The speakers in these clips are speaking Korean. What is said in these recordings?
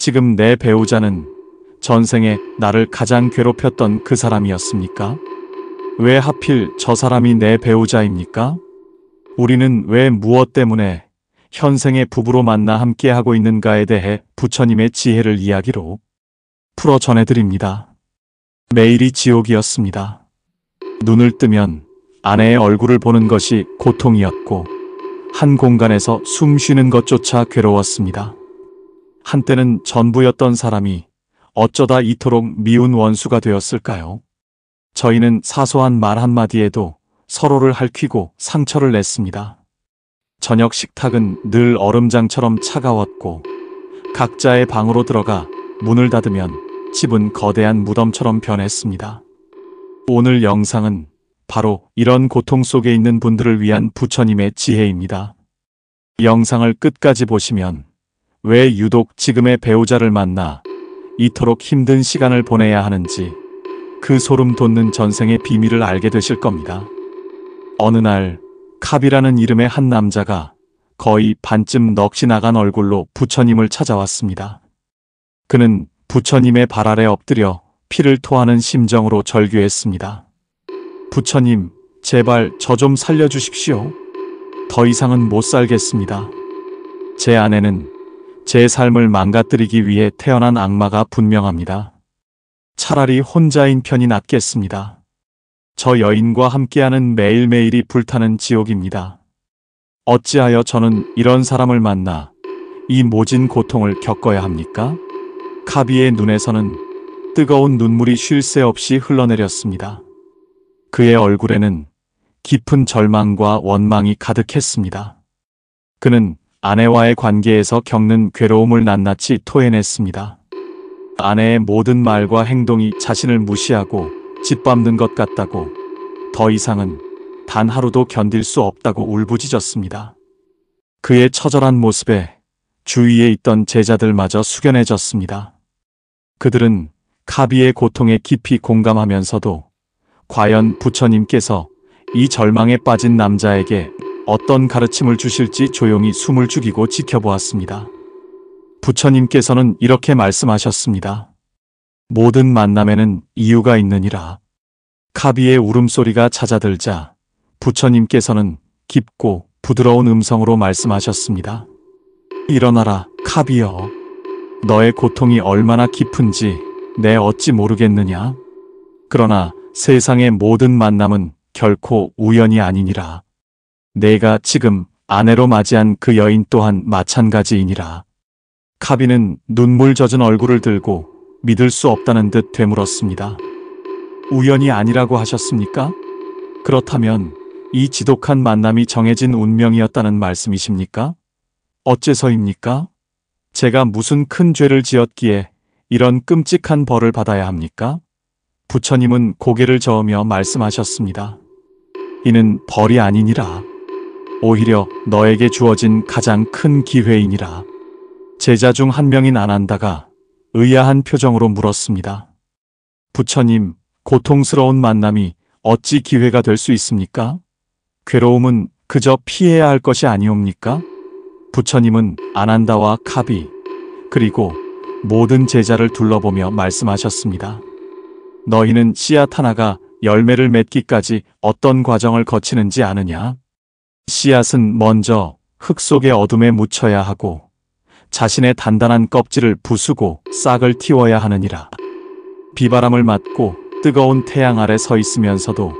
지금 내 배우자는 전생에 나를 가장 괴롭혔던 그 사람이었습니까? 왜 하필 저 사람이 내 배우자입니까? 우리는 왜 무엇 때문에 현생의 부부로 만나 함께하고 있는가에 대해 부처님의 지혜를 이야기로 풀어 전해드립니다. 매일이 지옥이었습니다. 눈을 뜨면 아내의 얼굴을 보는 것이 고통이었고 한 공간에서 숨 쉬는 것조차 괴로웠습니다. 한때는 전부였던 사람이 어쩌다 이토록 미운 원수가 되었을까요? 저희는 사소한 말 한마디에도 서로를 핥히고 상처를 냈습니다. 저녁 식탁은 늘 얼음장처럼 차가웠고 각자의 방으로 들어가 문을 닫으면 집은 거대한 무덤처럼 변했습니다. 오늘 영상은 바로 이런 고통 속에 있는 분들을 위한 부처님의 지혜입니다. 영상을 끝까지 보시면 왜 유독 지금의 배우자를 만나 이토록 힘든 시간을 보내야 하는지 그 소름 돋는 전생의 비밀을 알게 되실 겁니다. 어느 날 카비라는 이름의 한 남자가 거의 반쯤 넋이 나간 얼굴로 부처님을 찾아왔습니다. 그는 부처님의 발 아래 엎드려 피를 토하는 심정으로 절규했습니다. 부처님, 제발 저 좀 살려주십시오. 더 이상은 못 살겠습니다. 제 아내는 제 삶을 망가뜨리기 위해 태어난 악마가 분명합니다. 차라리 혼자인 편이 낫겠습니다. 저 여인과 함께하는 매일매일이 불타는 지옥입니다. 어찌하여 저는 이런 사람을 만나 이 모진 고통을 겪어야 합니까? 카비의 눈에서는 뜨거운 눈물이 쉴 새 없이 흘러내렸습니다. 그의 얼굴에는 깊은 절망과 원망이 가득했습니다. 그는 아내와의 관계에서 겪는 괴로움을 낱낱이 토해냈습니다. 아내의 모든 말과 행동이 자신을 무시하고 짓밟는 것 같다고, 더 이상은 단 하루도 견딜 수 없다고 울부짖었습니다. 그의 처절한 모습에 주위에 있던 제자들마저 숙연해졌습니다. 그들은 카비의 고통에 깊이 공감하면서도 과연 부처님께서 이 절망에 빠진 남자에게 어떤 가르침을 주실지 조용히 숨을 죽이고 지켜보았습니다. 부처님께서는 이렇게 말씀하셨습니다. 모든 만남에는 이유가 있느니라. 카비의 울음소리가 잦아들자 부처님께서는 깊고 부드러운 음성으로 말씀하셨습니다. 일어나라, 카비여. 너의 고통이 얼마나 깊은지 내 어찌 모르겠느냐? 그러나 세상의 모든 만남은 결코 우연이 아니니라. 내가 지금 아내로 맞이한 그 여인 또한 마찬가지이니라. 카비는 눈물 젖은 얼굴을 들고 믿을 수 없다는 듯 되물었습니다. 우연이 아니라고 하셨습니까? 그렇다면 이 지독한 만남이 정해진 운명이었다는 말씀이십니까? 어째서입니까? 제가 무슨 큰 죄를 지었기에 이런 끔찍한 벌을 받아야 합니까? 부처님은 고개를 저으며 말씀하셨습니다. 이는 벌이 아니니라. 오히려 너에게 주어진 가장 큰 기회이니라. 제자 중 한 명인 아난다가 의아한 표정으로 물었습니다. 부처님, 고통스러운 만남이 어찌 기회가 될 수 있습니까? 괴로움은 그저 피해야 할 것이 아니옵니까? 부처님은 아난다와 카비, 그리고 모든 제자를 둘러보며 말씀하셨습니다. 너희는 씨앗 하나가 열매를 맺기까지 어떤 과정을 거치는지 아느냐? 씨앗은 먼저 흙 속의 어둠에 묻혀야 하고 자신의 단단한 껍질을 부수고 싹을 틔워야 하느니라. 비바람을 맞고 뜨거운 태양 아래 서 있으면서도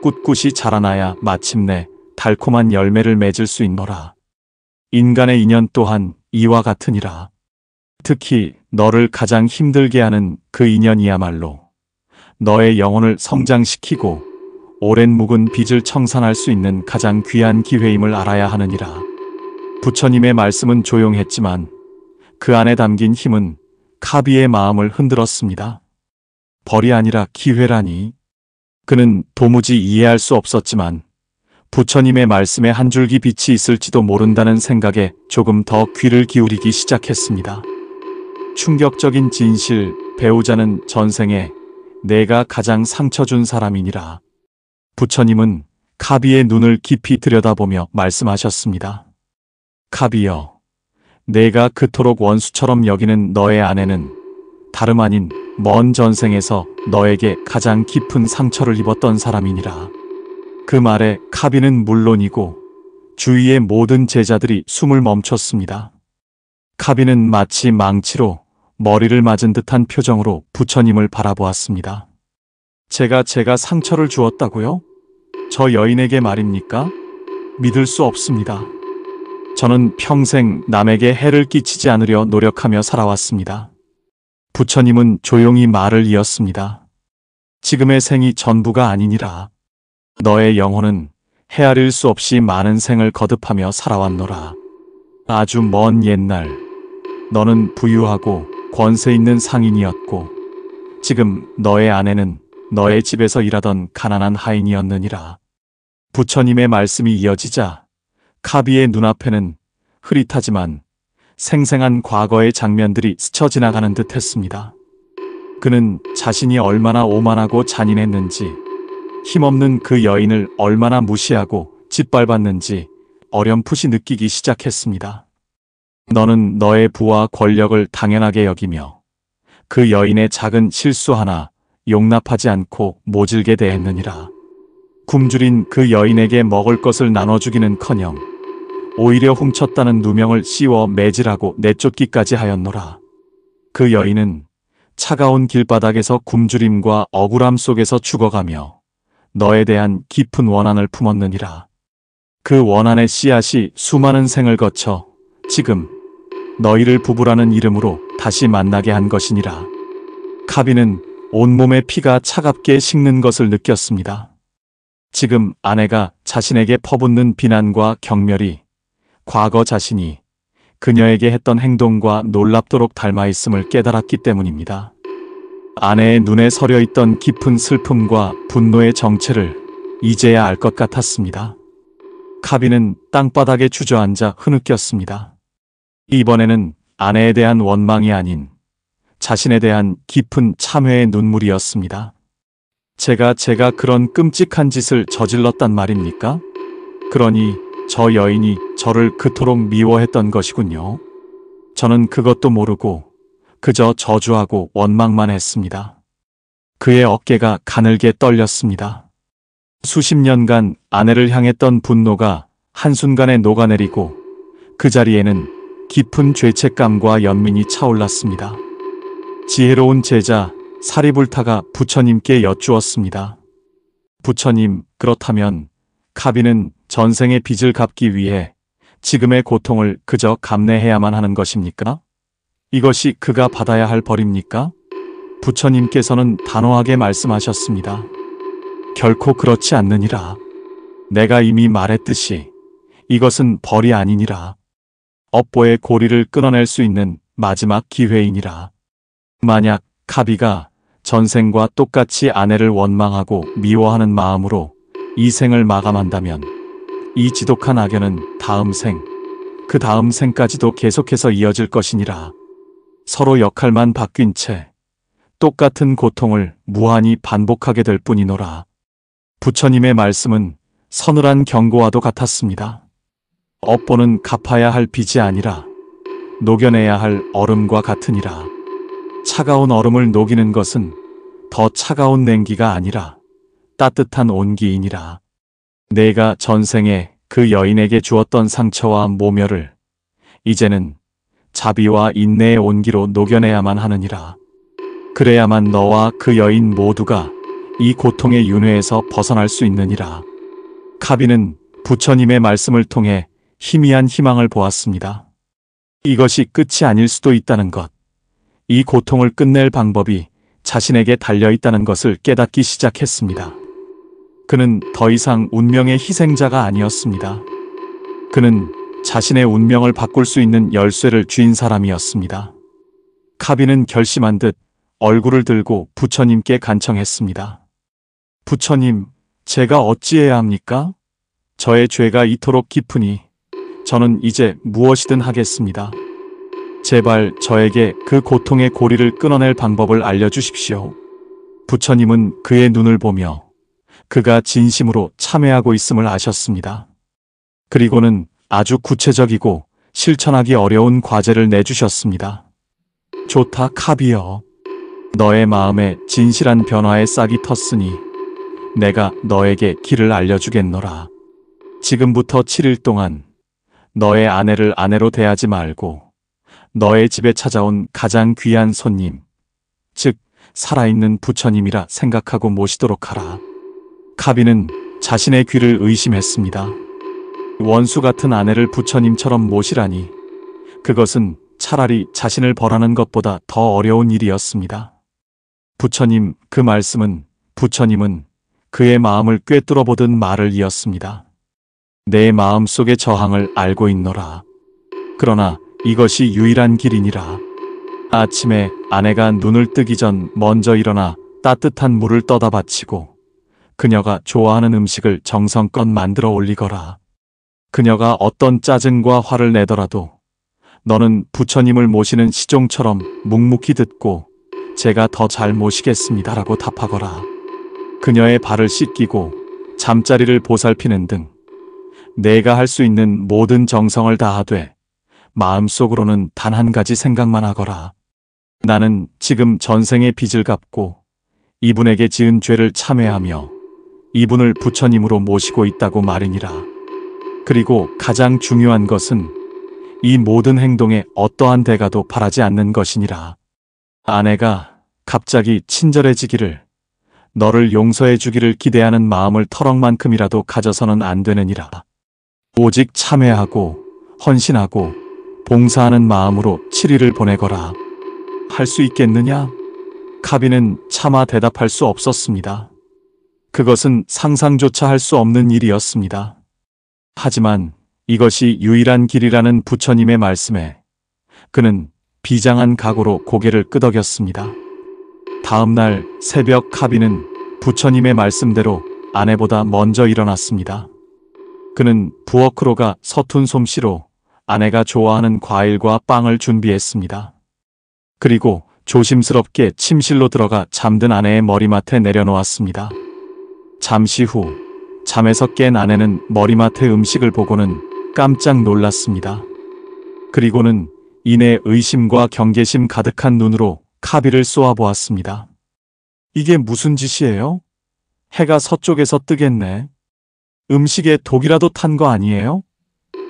꿋꿋이 자라나야 마침내 달콤한 열매를 맺을 수 있노라. 인간의 인연 또한 이와 같으니라. 특히 너를 가장 힘들게 하는 그 인연이야말로 너의 영혼을 성장시키고 오랜 묵은 빚을 청산할 수 있는 가장 귀한 기회임을 알아야 하느니라. 부처님의 말씀은 조용했지만 그 안에 담긴 힘은 카비의 마음을 흔들었습니다. 벌이 아니라 기회라니. 그는 도무지 이해할 수 없었지만 부처님의 말씀에 한 줄기 빛이 있을지도 모른다는 생각에 조금 더 귀를 기울이기 시작했습니다. 충격적인 진실, 배우자는 전생에 내가 가장 상처 준 사람이니라. 부처님은 카비의 눈을 깊이 들여다보며 말씀하셨습니다. 카비여, 내가 그토록 원수처럼 여기는 너의 아내는 다름 아닌 먼 전생에서 너에게 가장 깊은 상처를 입었던 사람이니라. 그 말에 카비는 물론이고 주위의 모든 제자들이 숨을 멈췄습니다. 카비는 마치 망치로 머리를 맞은 듯한 표정으로 부처님을 바라보았습니다. 제가 상처를 주었다고요? 저 여인에게 말입니까? 믿을 수 없습니다. 저는 평생 남에게 해를 끼치지 않으려 노력하며 살아왔습니다. 부처님은 조용히 말을 이었습니다. 지금의 생이 전부가 아니니라. 너의 영혼은 헤아릴 수 없이 많은 생을 거듭하며 살아왔노라. 아주 먼 옛날 너는 부유하고 권세 있는 상인이었고 지금 너의 아내는 너의 집에서 일하던 가난한 하인이었느니라. 부처님의 말씀이 이어지자 카비의 눈앞에는 흐릿하지만 생생한 과거의 장면들이 스쳐 지나가는 듯 했습니다. 그는 자신이 얼마나 오만하고 잔인했는지, 힘없는 그 여인을 얼마나 무시하고 짓밟았는지 어렴풋이 느끼기 시작했습니다. 너는 너의 부와 권력을 당연하게 여기며 그 여인의 작은 실수 하나 용납하지 않고 모질게 대했느니라. 굶주린 그 여인에게 먹을 것을 나눠주기는커녕 오히려 훔쳤다는 누명을 씌워 매질하고 내쫓기까지 하였노라. 그 여인은 차가운 길바닥에서 굶주림과 억울함 속에서 죽어가며 너에 대한 깊은 원한을 품었느니라. 그 원한의 씨앗이 수많은 생을 거쳐 지금 너희를 부부라는 이름으로 다시 만나게 한 것이니라. 카비는 온몸의 피가 차갑게 식는 것을 느꼈습니다. 지금 아내가 자신에게 퍼붓는 비난과 경멸이 과거 자신이 그녀에게 했던 행동과 놀랍도록 닮아있음을 깨달았기 때문입니다. 아내의 눈에 서려 있던 깊은 슬픔과 분노의 정체를 이제야 알 것 같았습니다. 카비는 땅바닥에 주저앉아 흐느꼈습니다. 이번에는 아내에 대한 원망이 아닌 자신에 대한 깊은 참회의 눈물이었습니다. 제가 그런 끔찍한 짓을 저질렀단 말입니까? 그러니 저 여인이 저를 그토록 미워했던 것이군요. 저는 그것도 모르고 그저 저주하고 원망만 했습니다. 그의 어깨가 가늘게 떨렸습니다. 수십 년간 아내를 향했던 분노가 한순간에 녹아내리고 그 자리에는 깊은 죄책감과 연민이 차올랐습니다. 지혜로운 제자 사리불타가 부처님께 여쭈었습니다. 부처님, 그렇다면 카비는 전생의 빚을 갚기 위해 지금의 고통을 그저 감내해야만 하는 것입니까? 이것이 그가 받아야 할 벌입니까? 부처님께서는 단호하게 말씀하셨습니다. 결코 그렇지 않느니라. 내가 이미 말했듯이 이것은 벌이 아니니라. 업보의 고리를 끊어낼 수 있는 마지막 기회이니라. 만약 카비가 전생과 똑같이 아내를 원망하고 미워하는 마음으로 이 생을 마감한다면 이 지독한 악연은 다음 생, 그 다음 생까지도 계속해서 이어질 것이니라. 서로 역할만 바뀐 채 똑같은 고통을 무한히 반복하게 될 뿐이노라. 부처님의 말씀은 서늘한 경고와도 같았습니다. 업보는 갚아야 할 빚이 아니라 녹여내야 할 얼음과 같으니라. 차가운 얼음을 녹이는 것은 더 차가운 냉기가 아니라 따뜻한 온기이니라. 내가 전생에 그 여인에게 주었던 상처와 모멸을 이제는 자비와 인내의 온기로 녹여내야만 하느니라. 그래야만 너와 그 여인 모두가 이 고통의 윤회에서 벗어날 수 있느니라. 카비는 부처님의 말씀을 통해 희미한 희망을 보았습니다. 이것이 끝이 아닐 수도 있다는 것, 이 고통을 끝낼 방법이 자신에게 달려있다는 것을 깨닫기 시작했습니다. 그는 더 이상 운명의 희생자가 아니었습니다. 그는 자신의 운명을 바꿀 수 있는 열쇠를 쥔 사람이었습니다. 카비는 결심한 듯 얼굴을 들고 부처님께 간청했습니다. 부처님, 제가 어찌해야 합니까? 저의 죄가 이토록 깊으니 저는 이제 무엇이든 하겠습니다. 제발 저에게 그 고통의 고리를 끊어낼 방법을 알려주십시오. 부처님은 그의 눈을 보며 그가 진심으로 참회하고 있음을 아셨습니다. 그리고는 아주 구체적이고 실천하기 어려운 과제를 내주셨습니다. 좋다, 카비여. 너의 마음에 진실한 변화의 싹이 텄으니 내가 너에게 길을 알려주겠노라. 지금부터 7일 동안 너의 아내를 아내로 대하지 말고 너의 집에 찾아온 가장 귀한 손님, 즉 살아있는 부처님이라 생각하고 모시도록 하라. 카비는 자신의 귀를 의심했습니다. 원수 같은 아내를 부처님처럼 모시라니 그것은 차라리 자신을 벌하는 것보다 더 어려운 일이었습니다. 부처님, 그 말씀은 부처님은 그의 마음을 꿰뚫어 보듯 말을 이었습니다. 내 마음속의 저항을 알고 있노라. 그러나 이것이 유일한 길이니라. 아침에 아내가 눈을 뜨기 전 먼저 일어나 따뜻한 물을 떠다 바치고 그녀가 좋아하는 음식을 정성껏 만들어 올리거라. 그녀가 어떤 짜증과 화를 내더라도 너는 부처님을 모시는 시종처럼 묵묵히 듣고 제가 더 잘 모시겠습니다라고 답하거라. 그녀의 발을 씻기고 잠자리를 보살피는 등 내가 할 수 있는 모든 정성을 다하되 마음속으로는 단 한 가지 생각만 하거라. 나는 지금 전생의 빚을 갚고 이분에게 지은 죄를 참회하며 이분을 부처님으로 모시고 있다고 말이니라. 그리고 가장 중요한 것은 이 모든 행동에 어떠한 대가도 바라지 않는 것이니라. 아내가 갑자기 친절해지기를, 너를 용서해 주기를 기대하는 마음을 터럭만큼이라도 가져서는 안 되느니라. 오직 참회하고 헌신하고 봉사하는 마음으로 7일을 보내거라. 할 수 있겠느냐? 카비는 차마 대답할 수 없었습니다. 그것은 상상조차 할 수 없는 일이었습니다. 하지만 이것이 유일한 길이라는 부처님의 말씀에 그는 비장한 각오로 고개를 끄덕였습니다. 다음 날 새벽 카비는 부처님의 말씀대로 아내보다 먼저 일어났습니다. 그는 부엌으로 가 서툰 솜씨로 아내가 좋아하는 과일과 빵을 준비했습니다. 그리고 조심스럽게 침실로 들어가 잠든 아내의 머리맡에 내려놓았습니다. 잠시 후 잠에서 깬 아내는 머리맡의 음식을 보고는 깜짝 놀랐습니다. 그리고는 이내 의심과 경계심 가득한 눈으로 카비를 쏘아보았습니다. 이게 무슨 짓이에요? 해가 서쪽에서 뜨겠네. 음식에 독이라도 탄 거 아니에요?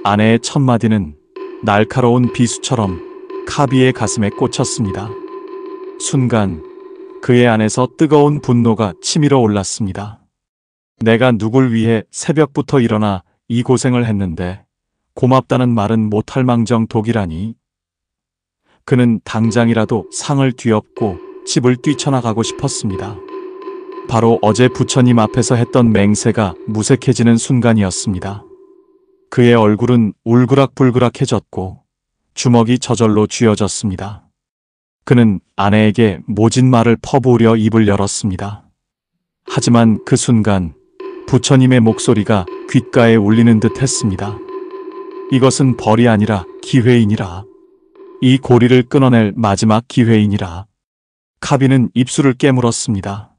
아내의 첫마디는 날카로운 비수처럼 카비의 가슴에 꽂혔습니다. 순간 그의 안에서 뜨거운 분노가 치밀어 올랐습니다. 내가 누굴 위해 새벽부터 일어나 이 고생을 했는데 고맙다는 말은 못할 망정 독이라니. 그는 당장이라도 상을 뒤엎고 집을 뛰쳐나가고 싶었습니다. 바로 어제 부처님 앞에서 했던 맹세가 무색해지는 순간이었습니다. 그의 얼굴은 울그락불그락해졌고 주먹이 저절로 쥐어졌습니다. 그는 아내에게 모진 말을 퍼부으려 입을 열었습니다. 하지만 그 순간 부처님의 목소리가 귓가에 울리는 듯 했습니다. 이것은 벌이 아니라 기회이니라. 이 고리를 끊어낼 마지막 기회이니라. 카비는 입술을 깨물었습니다.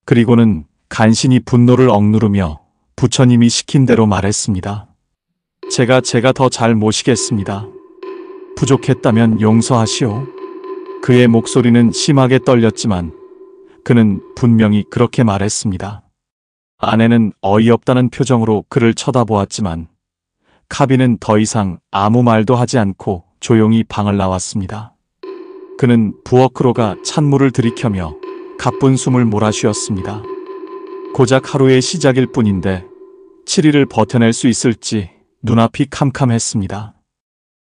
그리고는 간신히 분노를 억누르며 부처님이 시킨 대로 말했습니다. 제가 더 잘 모시겠습니다. 부족했다면 용서하시오. 그의 목소리는 심하게 떨렸지만 그는 분명히 그렇게 말했습니다. 아내는 어이없다는 표정으로 그를 쳐다보았지만 카비는 더 이상 아무 말도 하지 않고 조용히 방을 나왔습니다. 그는 부엌으로 가 찬물을 들이켜며 가쁜 숨을 몰아쉬었습니다. 고작 하루의 시작일 뿐인데 7일을 버텨낼 수 있을지 눈앞이 캄캄했습니다.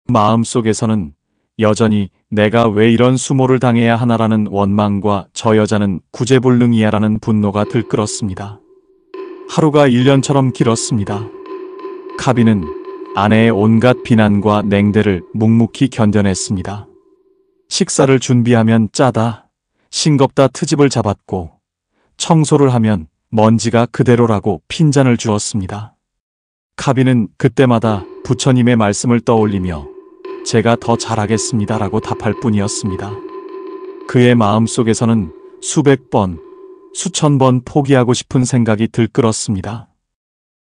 마음속에서는 여전히 내가 왜 이런 수모를 당해야 하나라는 원망과 저 여자는 구제불능이야라는 분노가 들끓었습니다. 하루가 1년처럼 길었습니다. 카비는 아내의 온갖 비난과 냉대를 묵묵히 견뎌냈습니다. 식사를 준비하면 짜다, 싱겁다 트집을 잡았고 청소를 하면 먼지가 그대로라고 핀잔을 주었습니다. 카비는 그때마다 부처님의 말씀을 떠올리며 제가 더 잘하겠습니다라고 답할 뿐이었습니다. 그의 마음속에서는 수백 번, 수천 번 포기하고 싶은 생각이 들끓었습니다.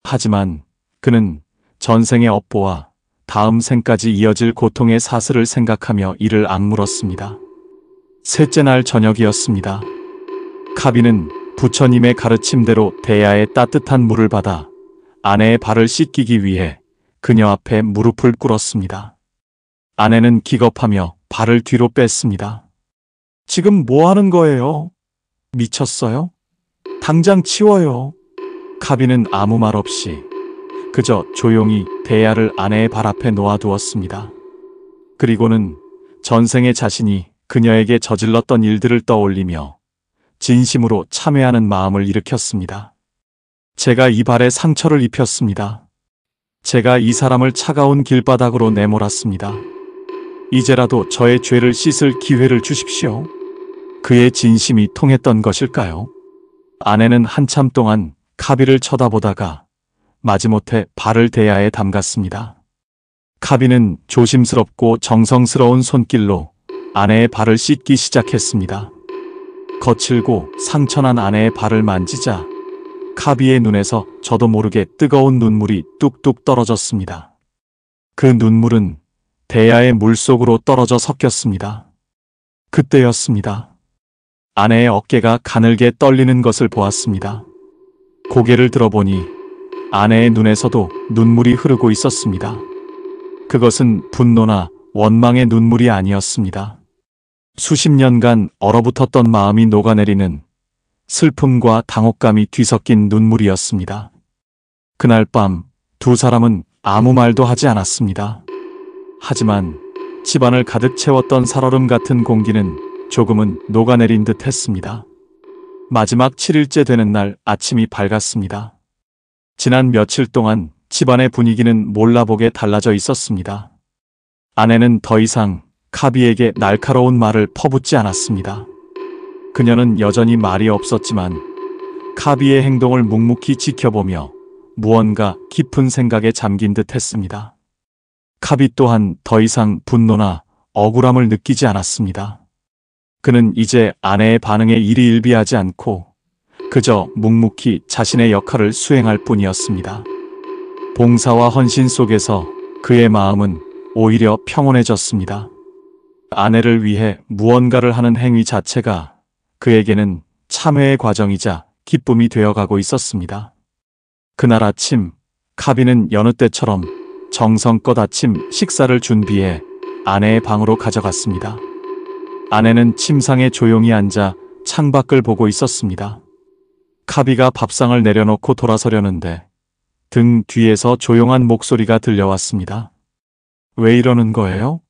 하지만 그는 전생의 업보와 다음 생까지 이어질 고통의 사슬을 생각하며 이를 악물었습니다. 셋째 날 저녁이었습니다. 카비는 부처님의 가르침대로 대야에 따뜻한 물을 받아 아내의 발을 씻기기 위해 그녀 앞에 무릎을 꿇었습니다. 아내는 기겁하며 발을 뒤로 뺐습니다. 지금 뭐 하는 거예요? 미쳤어요? 당장 치워요. 카비는 아무 말 없이 그저 조용히 대야를 아내의 발 앞에 놓아두었습니다. 그리고는 전생에 자신이 그녀에게 저질렀던 일들을 떠올리며 진심으로 참회하는 마음을 일으켰습니다. 제가 이 발에 상처를 입혔습니다. 제가 이 사람을 차가운 길바닥으로 내몰았습니다. 이제라도 저의 죄를 씻을 기회를 주십시오. 그의 진심이 통했던 것일까요? 아내는 한참 동안 카비를 쳐다보다가 마지못해 발을 대야에 담갔습니다. 카비는 조심스럽고 정성스러운 손길로 아내의 발을 씻기 시작했습니다. 거칠고 상처난 아내의 발을 만지자 카비의 눈에서 저도 모르게 뜨거운 눈물이 뚝뚝 떨어졌습니다. 그 눈물은 대야의 물속으로 떨어져 섞였습니다. 그때였습니다. 아내의 어깨가 가늘게 떨리는 것을 보았습니다. 고개를 들어보니 아내의 눈에서도 눈물이 흐르고 있었습니다. 그것은 분노나 원망의 눈물이 아니었습니다. 수십 년간 얼어붙었던 마음이 녹아내리는 슬픔과 당혹감이 뒤섞인 눈물이었습니다. 그날 밤 두 사람은 아무 말도 하지 않았습니다. 하지만 집안을 가득 채웠던 살얼음 같은 공기는 조금은 녹아내린 듯 했습니다. 마지막 7일째 되는 날 아침이 밝았습니다. 지난 며칠 동안 집안의 분위기는 몰라보게 달라져 있었습니다. 아내는 더 이상 카비에게 날카로운 말을 퍼붓지 않았습니다. 그녀는 여전히 말이 없었지만 카비의 행동을 묵묵히 지켜보며 무언가 깊은 생각에 잠긴 듯 했습니다. 카비 또한 더 이상 분노나 억울함을 느끼지 않았습니다. 그는 이제 아내의 반응에 일희일비하지 않고 그저 묵묵히 자신의 역할을 수행할 뿐이었습니다. 봉사와 헌신 속에서 그의 마음은 오히려 평온해졌습니다. 아내를 위해 무언가를 하는 행위 자체가 그에게는 참회의 과정이자 기쁨이 되어가고 있었습니다. 그날 아침 카비는 여느 때처럼 정성껏 아침 식사를 준비해 아내의 방으로 가져갔습니다. 아내는 침상에 조용히 앉아 창밖을 보고 있었습니다. 카비가 밥상을 내려놓고 돌아서려는데 등 뒤에서 조용한 목소리가 들려왔습니다. 왜 이러는 거예요?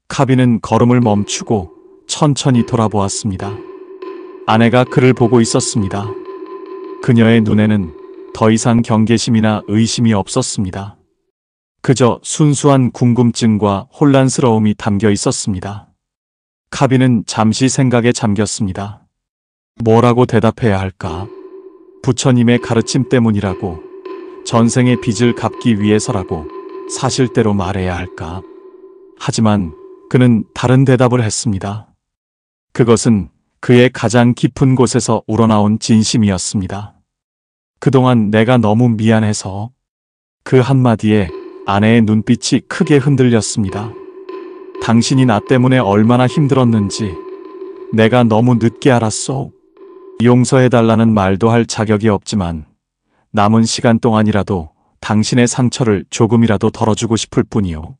카비는 걸음을 멈추고 천천히 돌아보았습니다. 아내가 그를 보고 있었습니다. 그녀의 눈에는 더 이상 경계심이나 의심이 없었습니다. 그저 순수한 궁금증과 혼란스러움이 담겨 있었습니다. 카비는 잠시 생각에 잠겼습니다. 뭐라고 대답해야 할까? 부처님의 가르침 때문이라고, 전생의 빚을 갚기 위해서라고 사실대로 말해야 할까? 하지만 그는 다른 대답을 했습니다. 그것은 그의 가장 깊은 곳에서 우러나온 진심이었습니다. 그동안 내가 너무 미안해서. 그 한마디에 아내의 눈빛이 크게 흔들렸습니다. 당신이 나 때문에 얼마나 힘들었는지 내가 너무 늦게 알았소. 용서해달라는 말도 할 자격이 없지만 남은 시간 동안이라도 당신의 상처를 조금이라도 덜어주고 싶을 뿐이요.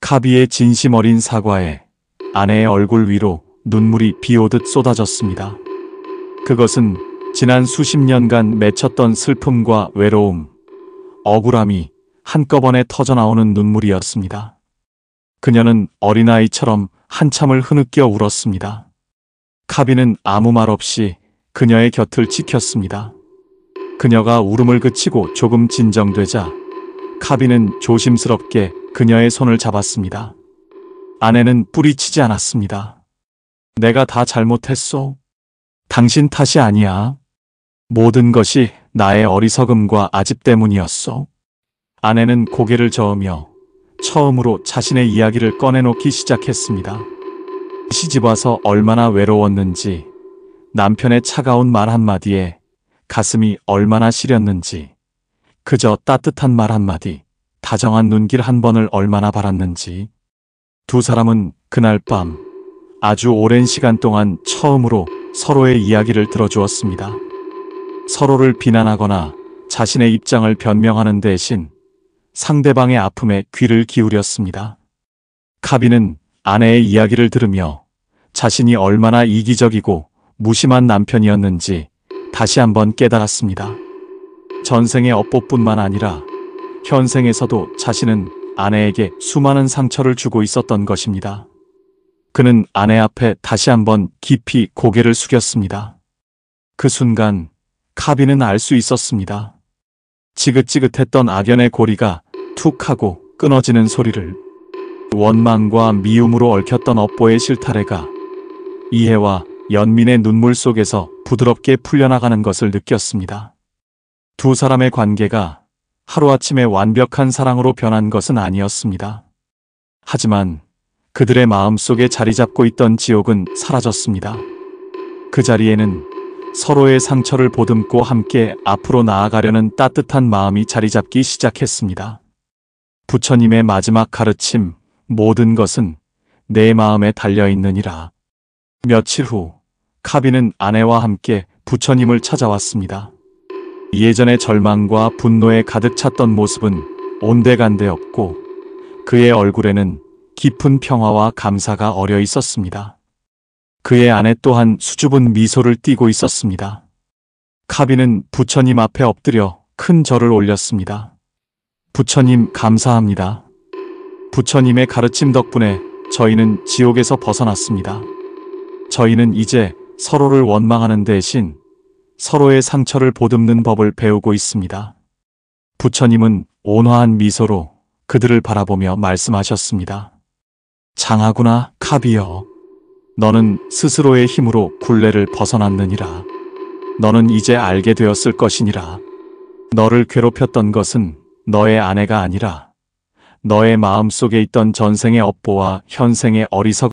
카비의 진심 어린 사과에 아내의 얼굴 위로 눈물이 비오듯 쏟아졌습니다. 그것은 지난 수십 년간 맺혔던 슬픔과 외로움, 억울함이 한꺼번에 터져나오는 눈물이었습니다. 그녀는 어린아이처럼 한참을 흐느껴 울었습니다. 카비는 아무 말 없이 그녀의 곁을 지켰습니다. 그녀가 울음을 그치고 조금 진정되자 카비는 조심스럽게 그녀의 손을 잡았습니다. 아내는 뿌리치지 않았습니다. 내가 다 잘못했소. 당신 탓이 아니야. 모든 것이 나의 어리석음과 아집 때문이었소. 아내는 고개를 저으며 처음으로 자신의 이야기를 꺼내놓기 시작했습니다. 시집와서 얼마나 외로웠는지, 남편의 차가운 말 한마디에 가슴이 얼마나 시렸는지, 그저 따뜻한 말 한마디, 다정한 눈길 한 번을 얼마나 바랐는지. 두 사람은 그날 밤 아주 오랜 시간 동안 처음으로 서로의 이야기를 들어주었습니다. 서로를 비난하거나 자신의 입장을 변명하는 대신 상대방의 아픔에 귀를 기울였습니다. 카비는 아내의 이야기를 들으며 자신이 얼마나 이기적이고 무심한 남편이었는지 다시 한번 깨달았습니다. 전생의 업보뿐만 아니라 현생에서도 자신은 아내에게 수많은 상처를 주고 있었던 것입니다. 그는 아내 앞에 다시 한번 깊이 고개를 숙였습니다. 그 순간 카비는 알 수 있었습니다. 지긋지긋했던 악연의 고리가 툭 하고 끊어지는 소리를. 원망과 미움으로 얽혔던 업보의 실타래가 이해와 연민의 눈물 속에서 부드럽게 풀려나가는 것을 느꼈습니다. 두 사람의 관계가 하루아침에 완벽한 사랑으로 변한 것은 아니었습니다. 하지만 그들의 마음속에 자리 잡고 있던 지옥은 사라졌습니다. 그 자리에는 서로의 상처를 보듬고 함께 앞으로 나아가려는 따뜻한 마음이 자리 잡기 시작했습니다. 부처님의 마지막 가르침, 모든 것은 내 마음에 달려있느니라. 며칠 후 카비는 아내와 함께 부처님을 찾아왔습니다. 예전의 절망과 분노에 가득 찼던 모습은 온데간데 없고 그의 얼굴에는 깊은 평화와 감사가 어려 있었습니다. 그의 아내 또한 수줍은 미소를 띠고 있었습니다. 카비는 부처님 앞에 엎드려 큰 절을 올렸습니다. 부처님 감사합니다. 부처님의 가르침 덕분에 저희는 지옥에서 벗어났습니다. 저희는 이제 서로를 원망하는 대신 서로의 상처를 보듬는 법을 배우고 있습니다. 부처님은 온화한 미소로 그들을 바라보며 말씀하셨습니다. 장하구나, 카비여. 너는 스스로의 힘으로 굴레를 벗어났느니라. 너는 이제 알게 되었을 것이니라. 너를 괴롭혔던 것은 너의 아내가 아니라 너의 마음속에 있던 전생의 업보와 현생의 어리석음